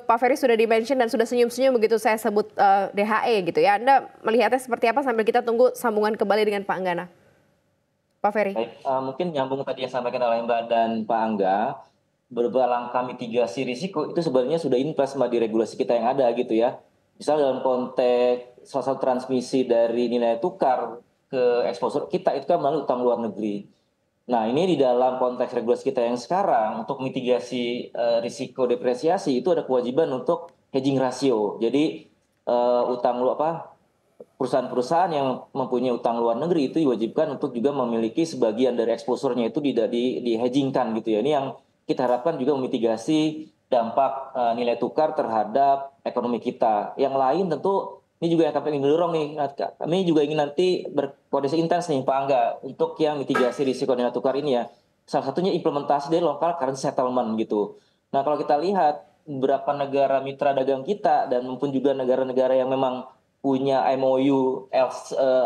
Pak Ferry sudah di-mention dan sudah senyum-senyum begitu saya sebut DHE gitu ya. Anda melihatnya seperti apa sambil kita tunggu sambungan kembali dengan Pak Anggana. Pak Ferry. Baik, mungkin nyambung tadi yang sampaikan oleh Mbak dan Pak Angga, beberapa langkah mitigasi risiko itu sebenarnya sudah in place Mbak di regulasi kita yang ada gitu ya. Misal dalam konteks salah satu transmisi dari nilai tukar ke eksposur kita itu kan melalui utang luar negeri. Nah, ini di dalam konteks regulasi kita yang sekarang untuk mitigasi risiko depresiasi itu ada kewajiban untuk hedging rasio. Jadi utang lu apa perusahaan-perusahaan yang mempunyai utang luar negeri itu diwajibkan untuk juga memiliki sebagian dari eksposurnya itu di hedgingkan gitu ya. Ini yang kita harapkan juga memitigasi dampak nilai tukar terhadap ekonomi kita. Yang lain tentu ini juga yang kami ingin dorong nih. Kami juga ingin nanti berkoordinasi intens nih Pak Angga untuk yang mitigasi risiko nilai tukar ini ya. Salah satunya implementasi dari local currency settlement gitu. Nah kalau kita lihat beberapa negara mitra dagang kita dan maupun juga negara-negara yang memang punya MOU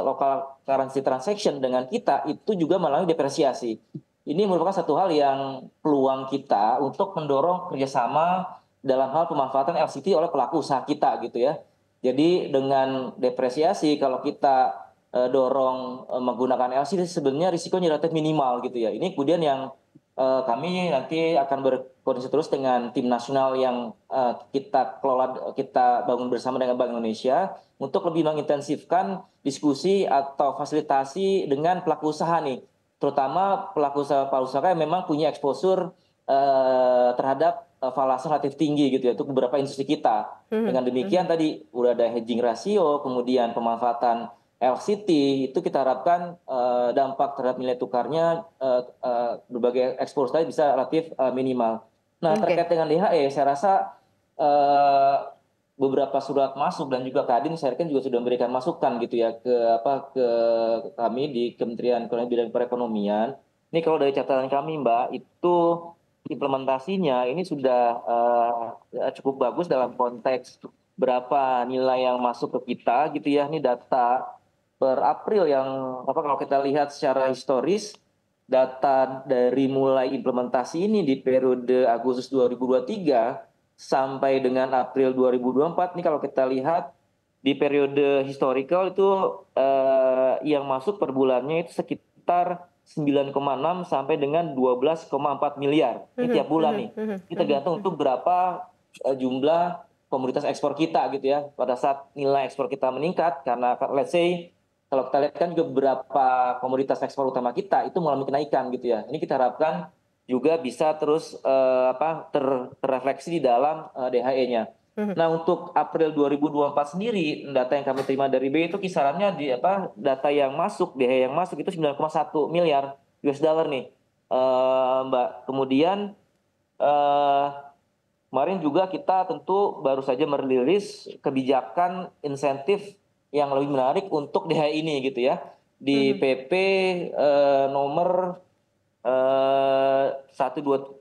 local currency transaction dengan kita itu juga mengalami depresiasi. Ini merupakan satu hal yang peluang kita untuk mendorong kerjasama dalam hal pemanfaatan LCT oleh pelaku usaha kita gitu ya. Jadi dengan depresiasi kalau kita dorong menggunakan LCT sebenarnya risikonya relatif minimal gitu ya. Ini kemudian yang kami nanti akan berkoordinasi terus dengan tim nasional yang kita kelola, kita bangun bersama dengan Bank Indonesia untuk lebih mengintensifkan diskusi atau fasilitasi dengan pelaku usaha nih, terutama pelaku usaha yang memang punya exposure terhadap falase relatif tinggi gitu ya untuk beberapa industri kita. Dengan demikian tadi udah ada hedging rasio, kemudian pemanfaatan LCT itu kita harapkan dampak terhadap nilai tukarnya berbagai ekspor tadi bisa relatif minimal. Nah terkait dengan DHE saya rasa beberapa surat masuk dan juga Kadin saya kan juga sudah memberikan masukan gitu ya ke kami di Kementerian Ekonomi dan Perekonomian. Ini kalau dari catatan kami Mbak itu implementasinya ini sudah cukup bagus dalam konteks berapa nilai yang masuk ke kita gitu ya. Ini data per April yang kalau kita lihat secara historis data dari mulai implementasi ini di periode Agustus 2023 sampai dengan April 2024 ini kalau kita lihat di periode historical itu yang masuk per bulannya itu sekitar 9,6 sampai dengan 12,4 miliar ini tiap bulan nih. Ini tergantung untuk berapa jumlah komoditas ekspor kita gitu ya pada saat nilai ekspor kita meningkat karena let's say kalau kita lihat kan juga beberapa komoditas ekspor utama kita itu mengalami kenaikan gitu ya. Ini kita harapkan juga bisa terus terrefleksi di dalam DHE-nya. Nah untuk April 2024 sendiri data yang kami terima dari BI itu kisarannya di data yang masuk DHE yang masuk itu 9,1 miliar US dollar nih Mbak. Kemudian kemarin juga kita tentu baru saja merilis kebijakan insentif yang lebih menarik untuk DHE ini gitu ya di PP nomor 12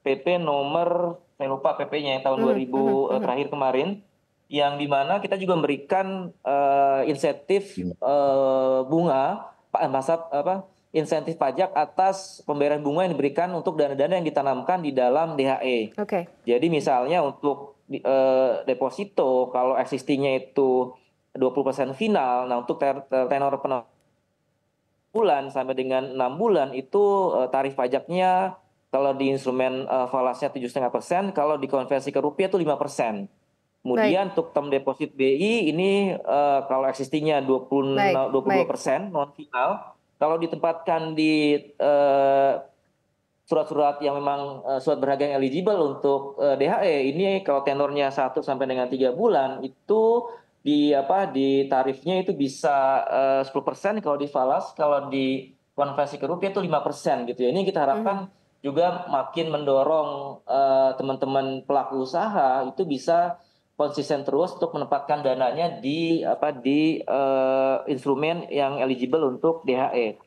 PP nomor saya lupa PP-nya yang tahun 2000 terakhir kemarin yang dimana kita juga memberikan insentif bunga insentif pajak atas pembayaran bunga yang diberikan untuk dana-dana yang ditanamkan di dalam DHE. Jadi misalnya untuk deposito kalau existingnya itu 20% final, nah untuk tenor bulan sampai dengan 6 bulan itu tarif pajaknya kalau di instrumen falasnya 7,5%, kalau dikonversi ke rupiah itu 5%. Kemudian untuk term deposit BI ini kalau existingnya 22% non final, kalau ditempatkan di surat-surat yang memang surat berharga yang eligible untuk DHE ini kalau tenornya 1 sampai dengan 3 bulan itu di tarifnya itu bisa 10% kalau di falas, kalau di konversi ke rupiah itu 5% gitu ya. Ini kita harapkan juga makin mendorong teman-teman pelaku usaha itu bisa konsisten terus untuk menempatkan dananya di instrumen yang eligible untuk DHE.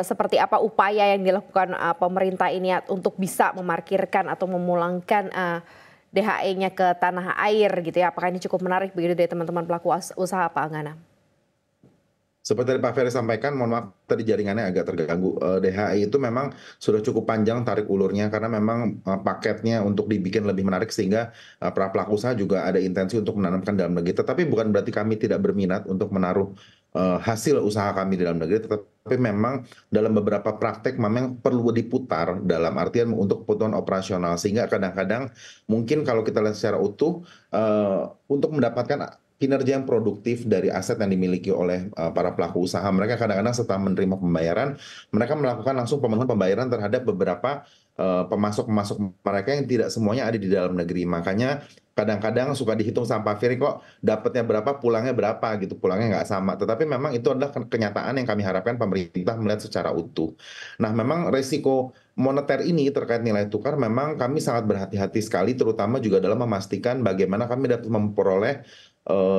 Seperti apa upaya yang dilakukan pemerintah ini untuk bisa memarkirkan atau memulangkan DHE-nya ke tanah air gitu ya? Apakah ini cukup menarik begitu dari teman-teman pelaku usaha Pak Anggana? Seperti tadi Pak Ferry sampaikan, mohon maaf tadi jaringannya agak terganggu. DHI itu memang sudah cukup panjang tarik ulurnya karena memang paketnya untuk dibikin lebih menarik sehingga para pelaku usaha juga ada intensi untuk menanamkan dalam negeri. Tetapi bukan berarti kami tidak berminat untuk menaruh hasil usaha kami di dalam negeri, tetapi memang dalam beberapa praktek memang perlu diputar dalam artian untuk kebutuhan operasional sehingga kadang-kadang mungkin kalau kita lihat secara utuh untuk mendapatkan kinerja yang produktif dari aset yang dimiliki oleh para pelaku usaha. Mereka kadang-kadang setelah menerima pembayaran, mereka melakukan langsung pemenuhan pembayaran terhadap beberapa pemasok-pemasok mereka yang tidak semuanya ada di dalam negeri. Makanya kadang-kadang suka dihitung sama Pak Ferry kok dapatnya berapa, pulangnya berapa gitu, pulangnya nggak sama. Tetapi memang itu adalah kenyataan yang kami harapkan pemerintah melihat secara utuh. Nah, memang resiko moneter ini terkait nilai tukar memang kami sangat berhati-hati sekali, terutama juga dalam memastikan bagaimana kami dapat memperoleh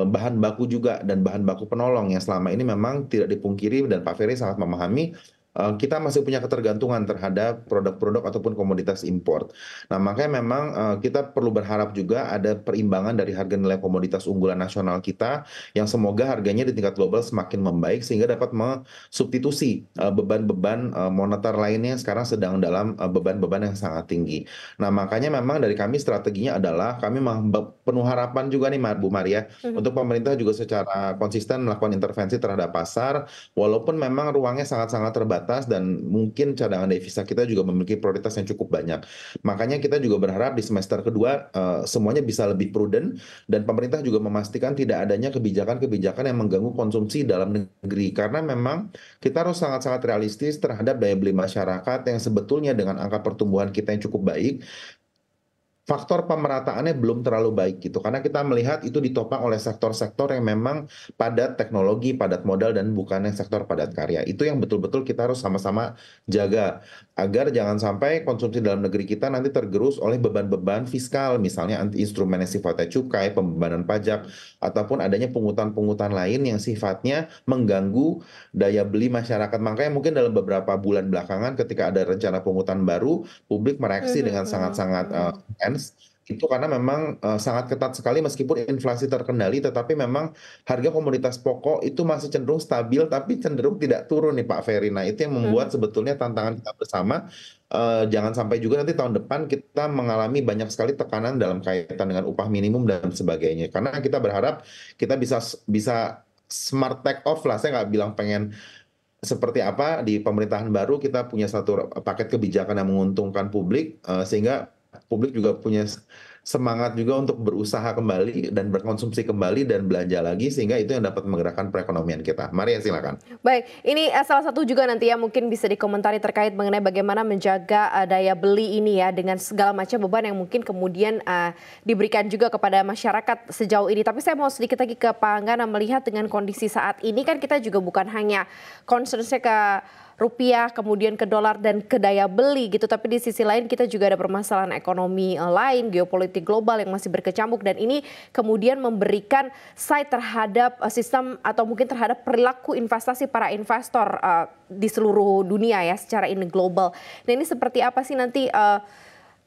bahan baku juga dan bahan baku penolong yang selama ini memang tidak dipungkiri dan Pak Ferry sangat memahami kita masih punya ketergantungan terhadap produk-produk ataupun komoditas impor. Nah, makanya memang kita perlu berharap juga ada perimbangan dari harga nilai komoditas unggulan nasional kita yang semoga harganya di tingkat global semakin membaik sehingga dapat mensubstitusi beban-beban moneter lainnya yang sekarang sedang dalam beban-beban yang sangat tinggi. Nah, makanya memang dari kami strateginya adalah kami penuh harapan juga nih Bu Maria untuk pemerintah juga secara konsisten melakukan intervensi terhadap pasar walaupun memang ruangnya sangat-sangat terbatas dan mungkin cadangan devisa kita juga memiliki prioritas yang cukup banyak. Makanya kita juga berharap di semester kedua semuanya bisa lebih prudent dan pemerintah juga memastikan tidak adanya kebijakan-kebijakan yang mengganggu konsumsi dalam negeri karena memang kita harus sangat-sangat realistis terhadap daya beli masyarakat yang sebetulnya dengan angka pertumbuhan kita yang cukup baik faktor pemerataannya belum terlalu baik gitu karena kita melihat itu ditopang oleh sektor-sektor yang memang padat teknologi, padat modal dan bukannya sektor padat karya. Itu yang betul-betul kita harus sama-sama jaga agar jangan sampai konsumsi dalam negeri kita nanti tergerus oleh beban-beban fiskal misalnya instrumen yang sifatnya cukai, pembebanan pajak ataupun adanya pungutan-pungutan lain yang sifatnya mengganggu daya beli masyarakat. Makanya mungkin dalam beberapa bulan belakangan ketika ada rencana pungutan baru, publik mereaksi dengan sangat-sangat itu karena memang sangat ketat sekali meskipun inflasi terkendali tetapi memang harga komoditas pokok itu masih cenderung stabil tapi cenderung tidak turun nih Pak Ferry. Nah, itu yang membuat sebetulnya tantangan kita bersama jangan sampai juga nanti tahun depan kita mengalami banyak sekali tekanan dalam kaitan dengan upah minimum dan sebagainya. Karena kita berharap kita bisa smart take off lah. Saya nggak bilang pengen seperti apa di pemerintahan baru kita punya satu paket kebijakan yang menguntungkan publik sehingga publik juga punya semangat juga untuk berusaha kembali dan berkonsumsi kembali dan belanja lagi sehingga itu yang dapat menggerakkan perekonomian kita. Maria silakan. Baik, ini salah satu juga nanti ya mungkin bisa dikomentari terkait mengenai bagaimana menjaga daya beli ini ya dengan segala macam beban yang mungkin kemudian diberikan juga kepada masyarakat sejauh ini. Tapi saya mau sedikit lagi ke Pak Anggana melihat dengan kondisi saat ini kan kita juga bukan hanya concern-nya ke rupiah, kemudian ke dolar dan ke daya beli gitu. Tapi di sisi lain kita juga ada permasalahan ekonomi lain, geopolitik global yang masih berkecamuk dan ini kemudian memberikan sight terhadap sistem atau mungkin terhadap perilaku investasi para investor di seluruh dunia ya secara ini global. Nah, ini seperti apa sih nanti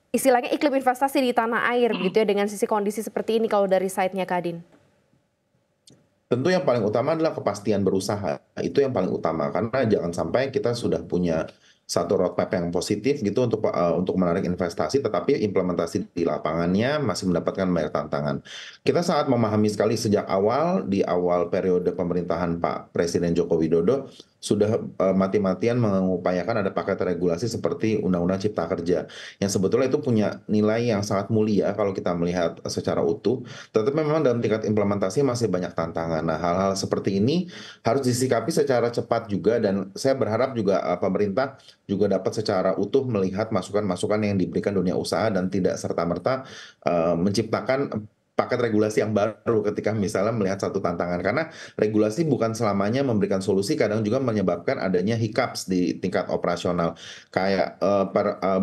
istilahnya iklim investasi di tanah air begitu ya dengan sisi kondisi seperti ini kalau dari side-nya Kadin? Tentu yang paling utama adalah kepastian berusaha. Itu yang paling utama karena jangan sampai kita sudah punya satu roadmap yang positif gitu untuk menarik investasi, tetapi implementasi di lapangannya masih mendapatkan banyak tantangan. Kita sangat memahami sekali sejak awal di awal periode pemerintahan Pak Presiden Joko Widodo sudah mati-matian mengupayakan ada paket regulasi seperti Undang-Undang Cipta Kerja yang sebetulnya itu punya nilai yang sangat mulia kalau kita melihat secara utuh, tetapi memang dalam tingkat implementasi masih banyak tantangan. Nah, hal-hal seperti ini harus disikapi secara cepat juga dan saya berharap juga pemerintah juga dapat secara utuh melihat masukan-masukan yang diberikan dunia usaha dan tidak serta-merta menciptakan paket regulasi yang baru ketika misalnya melihat satu tantangan karena regulasi bukan selamanya memberikan solusi kadang juga menyebabkan adanya hiccups di tingkat operasional kayak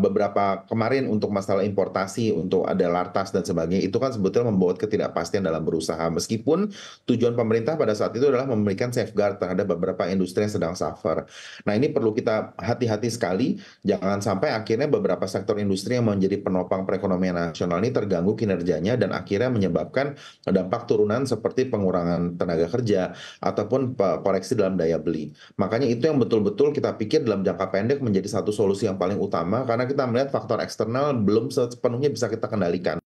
beberapa kemarin untuk masalah importasi untuk ada lartas dan sebagainya itu kan sebetulnya membuat ketidakpastian dalam berusaha meskipun tujuan pemerintah pada saat itu adalah memberikan safeguard terhadap beberapa industri yang sedang suffer. Nah, ini perlu kita hati-hati sekali jangan sampai akhirnya beberapa sektor industri yang menjadi penopang perekonomian nasional ini terganggu kinerjanya dan akhirnya menyebabkan dampak turunan seperti pengurangan tenaga kerja ataupun koreksi dalam daya beli. Makanya itu yang betul-betul kita pikir dalam jangka pendek menjadi satu solusi yang paling utama karena kita melihat faktor eksternal belum sepenuhnya bisa kita kendalikan.